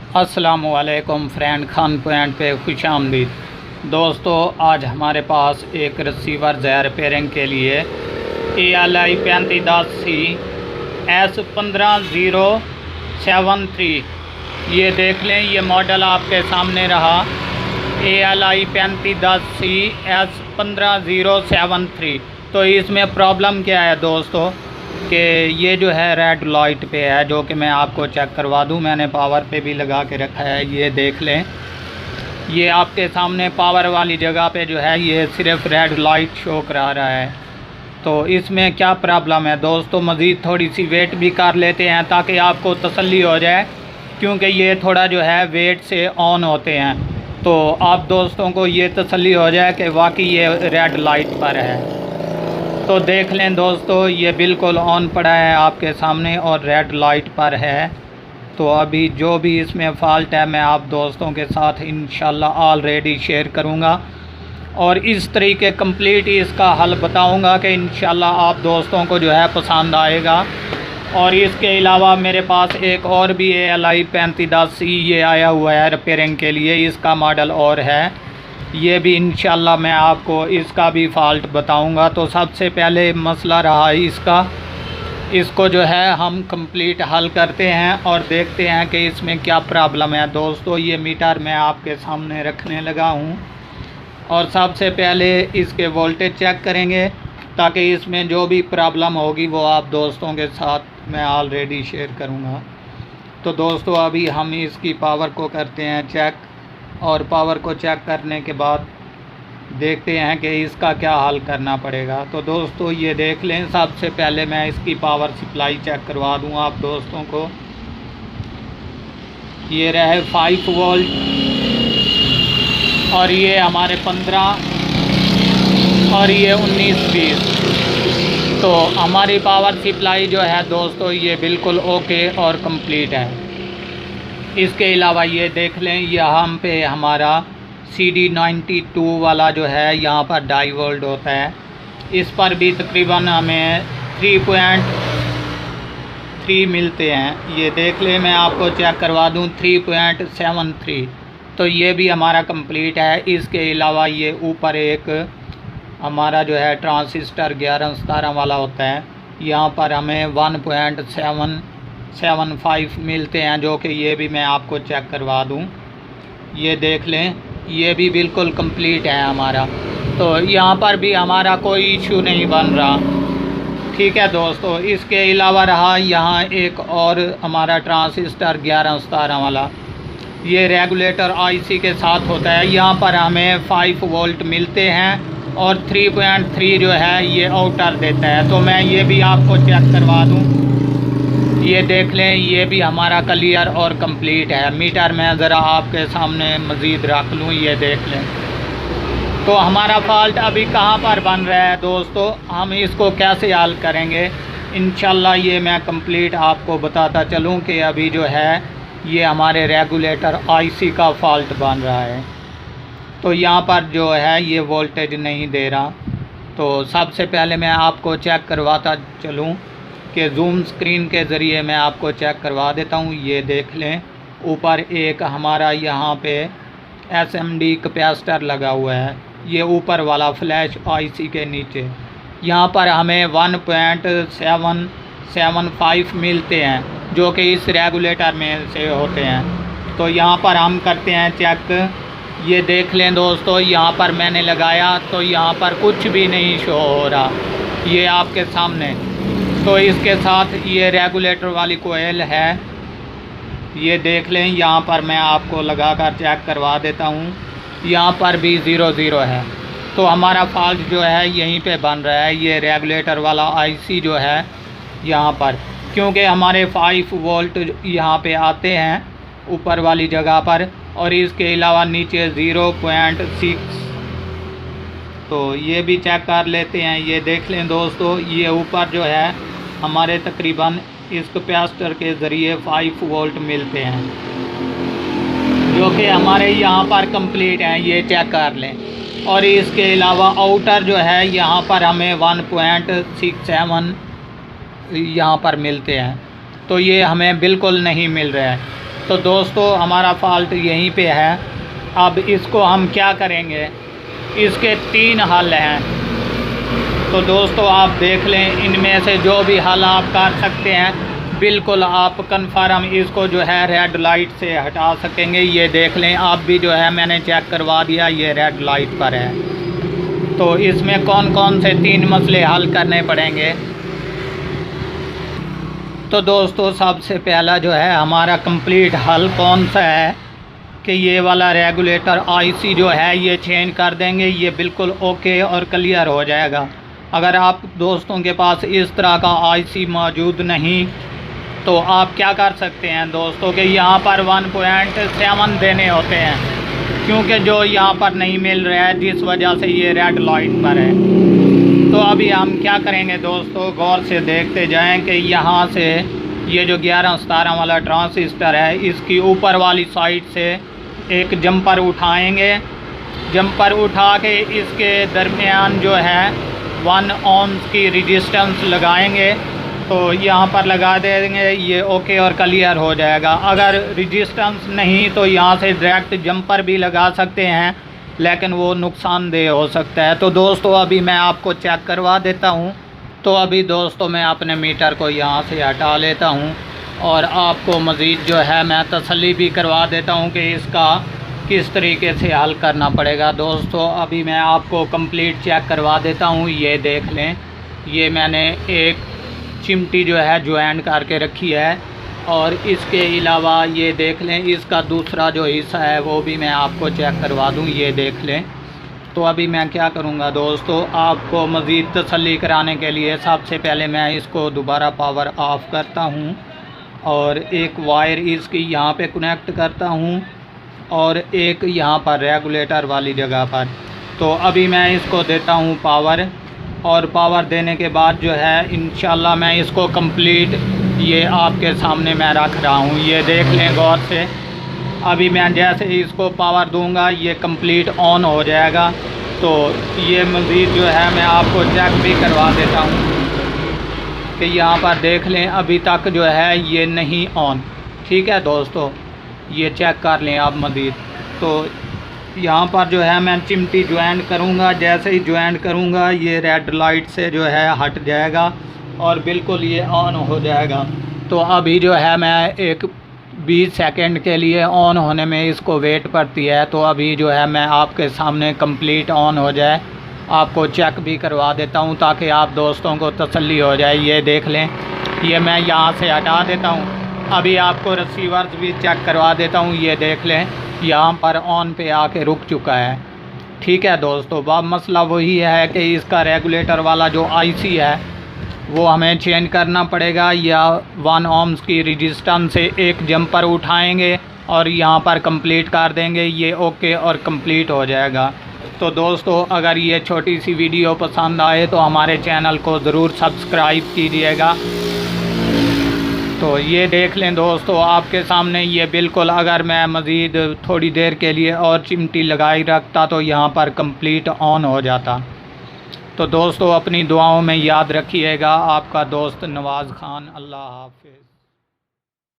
अस्सलामुअलैकुम friend, Khan point पे खुश आमदीद। दोस्तों, आज हमारे पास एक रिसीवर है रिपेयरिंग के लिए ALI 3510C S15073। ये देख लें, ये मॉडल आपके सामने रहा ALI 3510C S15073। तो इसमें प्रॉब्लम क्या है दोस्तों कि ये जो है रेड लाइट पे है, जो कि मैं आपको चेक करवा दूं। मैंने पावर पे भी लगा के रखा है, ये देख लें। ये आपके सामने पावर वाली जगह पे जो है ये सिर्फ रेड लाइट शो करा रहा है। तो इसमें क्या प्रॉब्लम है दोस्तों, मज़ीद थोड़ी सी वेट भी कर लेते हैं ताकि आपको तसल्ली हो जाए, क्योंकि ये थोड़ा जो है वेट से ऑन होते हैं, तो आप दोस्तों को ये तसल्ली हो जाए कि वाकई ये रेड लाइट पर है। तो देख लें दोस्तों, ये बिल्कुल ऑन पड़ा है आपके सामने और रेड लाइट पर है। तो अभी जो भी इसमें फ़ॉल्ट है मैं आप दोस्तों के साथ इंशाल्लाह ऑलरेडी शेयर करूँगा और इस तरीके कंप्लीट इसका हल बताऊँगा कि इंशाल्लाह आप दोस्तों को जो है पसंद आएगा। और इसके अलावा मेरे पास एक और भी ALI 3510C ये आया हुआ है रिपेयरिंग के लिए, इसका मॉडल और है। ये भी इंशाल्लाह मैं आपको इसका भी फ़ॉल्ट बताऊंगा। तो सबसे पहले मसला रहा इसको जो है हम कंप्लीट हल करते हैं और देखते हैं कि इसमें क्या प्रॉब्लम है। दोस्तों, ये मीटर मैं आपके सामने रखने लगा हूँ और सबसे पहले इसके वोल्टेज चेक करेंगे ताकि इसमें जो भी प्रॉब्लम होगी वो आप दोस्तों के साथ मैं ऑलरेडी शेयर करूँगा। तो दोस्तों, अभी हम इसकी पावर को करते हैं चेक और पावर को चेक करने के बाद देखते हैं कि इसका क्या हल करना पड़ेगा। तो दोस्तों, ये देख लें, सबसे पहले मैं इसकी पावर सप्लाई चेक करवा दूं आप दोस्तों को। ये रहे 5 वोल्ट और ये हमारे 15 और ये 19-20। तो हमारी पावर सप्लाई जो है दोस्तों ये बिल्कुल ओके और कंप्लीट है। इसके अलावा ये देख लें, यहाँ पे हमारा CD92 वाला जो है यहाँ पर 2.5 वोल्ट होता है, इस पर भी तकरीबन हमें 3.3 मिलते हैं। ये देख लें, मैं आपको चेक करवा दूँ, 3.73। तो ये भी हमारा कंप्लीट है। इसके अलावा ये ऊपर एक हमारा जो है ट्रांसिस्टर 11-17 वाला होता है, यहाँ पर हमें 1.775 मिलते हैं, जो कि ये भी मैं आपको चेक करवा दूं। ये देख लें, ये भी बिल्कुल कंप्लीट है हमारा। तो यहाँ पर भी हमारा कोई इशू नहीं बन रहा, ठीक है दोस्तों। इसके अलावा रहा यहाँ एक और हमारा ट्रांसिस्टर 11-17 वाला, ये रेगुलेटर IC के साथ होता है। यहाँ पर हमें 5 वोल्ट मिलते हैं और 3.3 जो है ये आउटर देता है। तो मैं ये भी आपको चेक करवा दूं। ये देख लें, ये भी हमारा क्लियर और कंप्लीट है। मीटर में ज़रा आपके सामने मज़ीद रख लूँ, ये देख लें। तो हमारा फ़ॉल्ट अभी कहाँ पर बन रहा है दोस्तों, हम इसको कैसे हल करेंगे इंशाल्लाह ये मैं कंप्लीट आपको बताता चलूँ कि अभी जो है ये हमारे रेगुलेटर IC का फ़ॉल्ट बन रहा है। तो यहाँ पर जो है ये वोल्टेज नहीं दे रहा। तो सबसे पहले मैं आपको चेक करवाता चलूँ कि जूम स्क्रीन के ज़रिए मैं आपको चेक करवा देता हूँ। ये देख लें, ऊपर एक हमारा यहाँ पे SMD कैपेसिटर लगा हुआ है, ये ऊपर वाला फ्लैश IC के नीचे। यहाँ पर हमें 1.775 मिलते हैं, जो कि इस रेगुलेटर में से होते हैं। तो यहाँ पर हम करते हैं चेक। ये देख लें दोस्तों, यहाँ पर मैंने लगाया तो यहाँ पर कुछ भी नहीं शो हो रहा, ये आपके सामने। तो इसके साथ ये रेगुलेटर वाली कोयल है, ये देख लें। यहाँ पर मैं आपको लगाकर चेक करवा देता हूँ, यहाँ पर भी 0-0 है। तो हमारा फ़ॉल्ट जो है यहीं पे बन रहा है, ये रेगुलेटर वाला IC जो है यहाँ पर, क्योंकि हमारे 5 वोल्ट यहाँ पे आते हैं ऊपर वाली जगह पर और इसके अलावा नीचे 0.6। तो ये भी चेक कर लेते हैं। ये देख लें दोस्तों, ये ऊपर जो है हमारे तकरीबन इस कैपेसिटर के ज़रिए 5 वोल्ट मिलते हैं, जो कि हमारे यहाँ पर कंप्लीट हैं, ये चेक कर लें। और इसके अलावा आउटर जो है यहाँ पर हमें 1.67 यहाँ पर मिलते हैं। तो ये हमें बिल्कुल नहीं मिल रहा है। तो दोस्तों हमारा फॉल्ट यहीं पे है। अब इसको हम क्या करेंगे, इसके 3 हल हैं। तो दोस्तों आप देख लें, इनमें से जो भी हल आप कर सकते हैं बिल्कुल आप कन्फर्म इसको जो है रेड लाइट से हटा सकेंगे। ये देख लें आप भी जो है, मैंने चेक करवा दिया, ये रेड लाइट पर है। तो इसमें कौन कौन से 3 मसले हल करने पड़ेंगे। तो दोस्तों सबसे पहला जो है हमारा कंप्लीट हल कौन सा है कि ये वाला रेगुलेटर आईसी जो है ये चेंज कर देंगे, ये बिल्कुल ओके और क्लियर हो जाएगा। अगर आप दोस्तों के पास इस तरह का आईसी मौजूद नहीं तो आप क्या कर सकते हैं दोस्तों कि यहाँ पर 1.7 देने होते हैं, क्योंकि जो यहाँ पर नहीं मिल रहा है जिस वजह से ये रेड लाइट पर है। तो अभी हम क्या करेंगे दोस्तों, गौर से देखते जाएं कि यहाँ से ये जो 11-17 वाला ट्रांजिस्टर है इसकी ऊपर वाली साइड से एक जंपर उठाएंगे। जंपर उठा के इसके दरमियान जो है 1 ओम की रेजिस्टेंस लगाएंगे। तो यहाँ पर लगा देंगे, ये ओके और क्लियर हो जाएगा। अगर रेजिस्टेंस नहीं तो यहाँ से डायरेक्ट जंपर भी लगा सकते हैं, लेकिन वो नुकसानदेह हो सकता है। तो दोस्तों अभी मैं आपको चेक करवा देता हूँ। तो अभी दोस्तों मैं अपने मीटर को यहाँ से हटा लेता हूँ और आपको मज़ीद जो है मैं तसल्ली भी करवा देता हूँ कि इसका किस तरीके से हल करना पड़ेगा। दोस्तों अभी मैं आपको कंप्लीट चेक करवा देता हूँ। ये देख लें, ये मैंने एक चिमटी जो है ज्वाइन करके रखी है, और इसके अलावा ये देख लें इसका दूसरा जो हिस्सा है वो भी मैं आपको चेक करवा दूं। ये देख लें। तो अभी मैं क्या करूंगा दोस्तों, आपको मज़ीद तसल्ली कराने के लिए सबसे पहले मैं इसको दोबारा पावर ऑफ़ करता हूं और एक वायर इसकी यहाँ पे कनेक्ट करता हूं और एक यहाँ पर रेगुलेटर वाली जगह पर। तो अभी मैं इसको देता हूं पावर, और पावर देने के बाद जो है इंशाल्लाह मैं इसको कंप्लीट ये आपके सामने मैं रख रहा हूँ। ये देख लें गौर से। अभी मैं जैसे इसको पावर दूंगा ये कंप्लीट ऑन हो जाएगा। तो ये मज़ीद जो है मैं आपको चेक भी करवा देता हूँ कि यहाँ पर देख लें अभी तक जो है ये नहीं ऑन। ठीक है दोस्तों, ये चेक कर लें आप मज़ीद। तो यहाँ पर जो है मैं चिमटी ज्वाइन करूँगा, जैसे ही ज्वाइन करूँगा ये रेड लाइट से जो है हट जाएगा और बिल्कुल ये ऑन हो जाएगा। तो अभी जो है मैं एक 20 सेकंड के लिए ऑन होने में इसको वेट पड़ती है। तो अभी जो है मैं आपके सामने कंप्लीट ऑन हो जाए आपको चेक भी करवा देता हूँ ताकि आप दोस्तों को तसल्ली हो जाए। ये देख लें, ये मैं यहाँ से हटा देता हूँ। अभी आपको रिसीवर्स भी चेक करवा देता हूँ। ये देख लें यहाँ पर ऑन पे आके रुक चुका है। ठीक है दोस्तों, अब मसला वही है कि इसका रेगुलेटर वाला जो आईसी है वो हमें चेंज करना पड़ेगा, या 1 ओम्स की रेजिस्टेंस से एक जंपर उठाएंगे और यहाँ पर कंप्लीट कर देंगे, ये ओके और कंप्लीट हो जाएगा। तो दोस्तों अगर ये छोटी सी वीडियो पसंद आए तो हमारे चैनल को ज़रूर सब्सक्राइब कीजिएगा। तो ये देख लें दोस्तों आपके सामने, ये बिल्कुल अगर मैं मज़ीद थोड़ी देर के लिए और चिमटी लगाई रखता तो यहाँ पर कंप्लीट ऑन हो जाता। तो दोस्तों अपनी दुआओं में याद रखिएगा। आपका दोस्त नवाज़ खान। अल्लाह हाफ़िज़।